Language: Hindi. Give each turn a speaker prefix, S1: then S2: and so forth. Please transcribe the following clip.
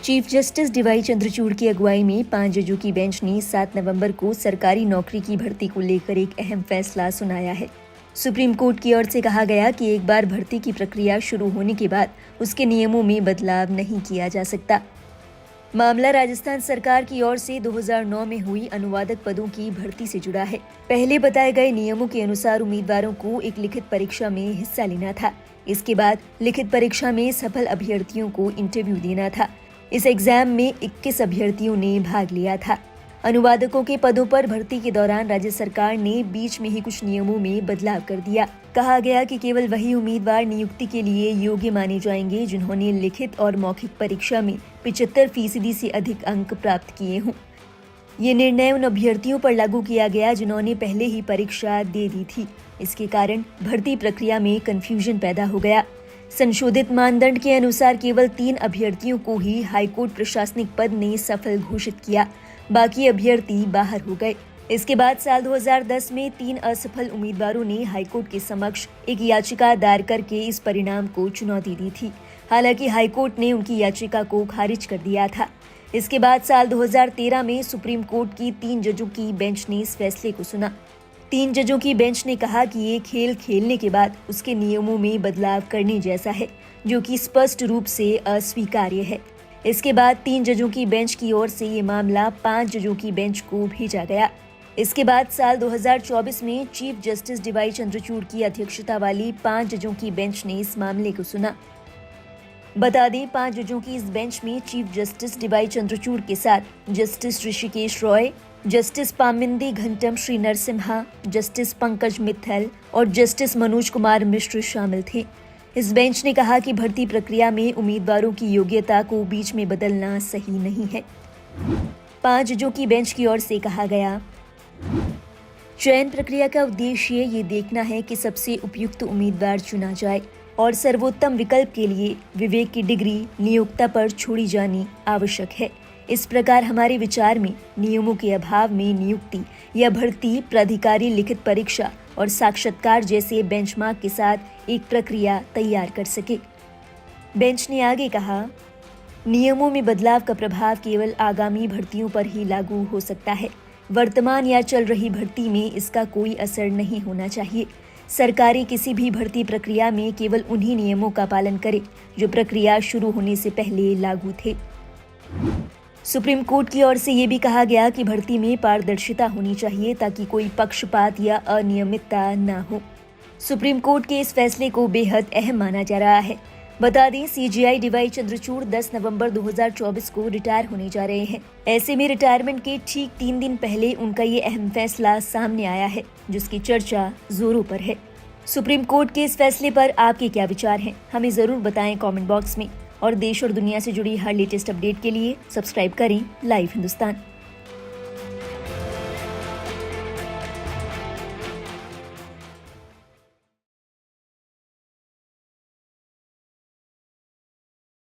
S1: चीफ जस्टिस डीवाई चंद्रचूड़ की अगुवाई में 5 जजों की बेंच ने 7 नवंबर को सरकारी नौकरी की भर्ती को लेकर एक अहम फैसला सुनाया है। सुप्रीम कोर्ट की ओर से कहा गया कि एक बार भर्ती की प्रक्रिया शुरू होने के बाद उसके नियमों में बदलाव नहीं किया जा सकता। मामला राजस्थान सरकार की ओर से 2009 में हुई अनुवादक पदों की भर्ती से जुड़ा है। पहले बताए गए नियमों के अनुसार उम्मीदवारों को एक लिखित परीक्षा में हिस्सा लेना था। इसके बाद लिखित परीक्षा में सफल अभ्यर्थियों को इंटरव्यू देना था। इस एग्जाम में 21 अभ्यर्थियों ने भाग लिया था। अनुवादकों के पदों पर भर्ती के दौरान राज्य सरकार ने बीच में ही कुछ नियमों में बदलाव कर दिया। कहा गया कि केवल वही उम्मीदवार नियुक्ति के लिए योग्य माने जाएंगे जिन्होंने लिखित और मौखिक परीक्षा में 75% से अधिक अंक प्राप्त किए हों। ये निर्णय उन अभ्यर्थियों पर लागू किया गया जिन्होंने पहले ही परीक्षा दे दी थी। इसके कारण भर्ती प्रक्रिया में कंफ्यूजन पैदा हो गया। संशोधित मानदंड के अनुसार केवल 3 अभ्यर्थियों को ही हाईकोर्ट प्रशासनिक पद ने सफल घोषित किया, बाकी अभ्यर्थी बाहर हो गए। इसके बाद साल 2010 में 3 असफल उम्मीदवारों ने हाईकोर्ट के समक्ष एक याचिका दायर करके इस परिणाम को चुनौती दी थी। हालांकि हाईकोर्ट ने उनकी याचिका को खारिज कर दिया था। इसके बाद साल 2013 में सुप्रीम कोर्ट की 3 जजों की बेंच ने इस फैसले को सुना। 3 जजों की बेंच ने कहा कि ये खेल खेलने के बाद उसके नियमों में बदलाव करने जैसा है, जो कि स्पष्ट रूप से अस्वीकार्य है। इसके बाद 3 जजों की बेंच की ओर से ये मामला 5 जजों की बेंच को भेजा गया। इसके बाद साल 2024 में चीफ जस्टिस डीवाई चंद्रचूड़ की अध्यक्षता वाली 5 जजों की बेंच ने इस मामले को सुना। बता दें, 5 जजों की इस बेंच में चीफ जस्टिस डीवाई चंद्रचूड़ के साथ justice Hrishikesh Roy, justice Pamidighantam Sri Narasimha, justice Pankaj Mittal और जस्टिस मनोज कुमार मिश्र शामिल थे। इस बेंच ने कहा कि भर्ती प्रक्रिया में उम्मीदवारों की योग्यता को बीच में बदलना सही नहीं है। 5 जजों की बेंच की ओर से कहा गया, चयन प्रक्रिया का उद्देश्य ये देखना है कि सबसे उपयुक्त उम्मीदवार चुना जाए और सर्वोत्तम विकल्प के लिए विवेक की डिग्री नियोक्ता पर छोड़ी जानी आवश्यक है। इस प्रकार हमारे विचार में नियमों के अभाव में नियुक्ति या भर्ती प्राधिकारी लिखित परीक्षा और साक्षात्कार जैसे बेंचमार्क के साथ एक प्रक्रिया तैयार कर सके। बेंच ने आगे कहा, नियमों में बदलाव का प्रभाव केवल आगामी भर्तियों पर ही लागू हो सकता है। वर्तमान या चल रही भर्ती में इसका कोई असर नहीं होना चाहिए। सरकारी किसी भी भर्ती प्रक्रिया में केवल उन्हीं नियमों का पालन करे जो प्रक्रिया शुरू होने से पहले लागू थे। सुप्रीम कोर्ट की ओर से ये भी कहा गया कि भर्ती में पारदर्शिता होनी चाहिए ताकि कोई पक्षपात या अनियमितता न हो। सुप्रीम कोर्ट के इस फैसले को बेहद अहम माना जा रहा है। बता दें, सीजेआई डीवाई चंद्रचूड़ 10 नवंबर 2024 को रिटायर होने जा रहे हैं। ऐसे में रिटायरमेंट के ठीक 3 दिन पहले उनका ये अहम फैसला सामने आया है, जिसकी चर्चा जोरों पर है। सुप्रीम कोर्ट के इस फैसले पर आपके क्या विचार हैं? हमें जरूर बताएं कमेंट बॉक्स में। और देश और दुनिया से जुड़ी हर लेटेस्ट अपडेट के लिए सब्सक्राइब करें लाइव हिंदुस्तान।